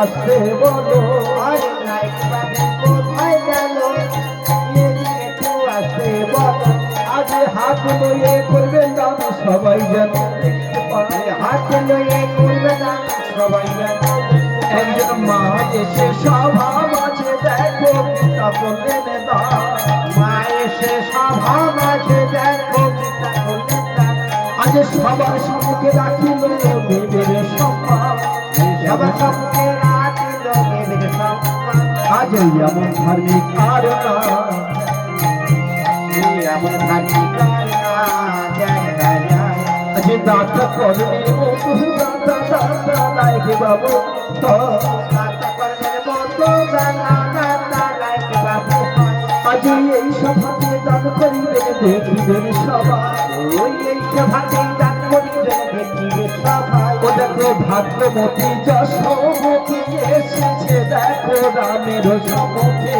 আসতে বলো। আরে লাইক বাবু কোথায় গেল, একটু আসতে বলো। আজ হাত লয়ে করবেন দান সবাই যেন দেখতে পায়। হাত লয়ে করবে না সবাই যেন। একজন মা এসে সভা মাঝে দেখো গীতা বললেন দান। মা এসে সভা মাঝে দেখো গীতা বললেন দান। আজ সবার সম্মুখে রাখিল দেবের সম্মান। সবার সম্মুখে রাখিল দেবের সম্মান। আজ এমন ধার্মিক আর না, এমন ধার্মিক আর না দেখা যায়। আজ দাতা কর্মের মতো দাতা দাতা লাইক বাবু দাতা কর্মের মতো দাতা দাতা লাইক বাবু হয়। আজ এই সভাতে দান করিবেন দেখিবেন সবাই। ওই এই সভাতে দান করিবেন দেখিবে সবাই। ও দেখো ভাগ্যবতী যশোমতী এসেছে দেখো রামের সম্মুখে।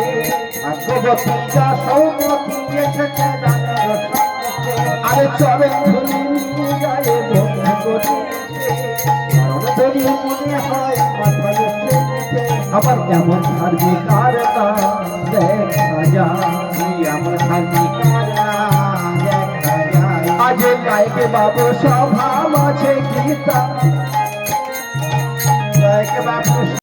ভাগ্যবতী যশোমতী এসেছে রামের সম্মুখে। আরে চরণ ধুলি নিয়ে গায়ে বন্ধ করিছে। যদি মনে হয় মাথায় উঠে আবার এমন ধার্মিক আর না দেখা যায়। এমন ধার্মিক আর না দেখা যায়। আজ লাইক বাবু সভা মাঝে গীতা লাইক বাবু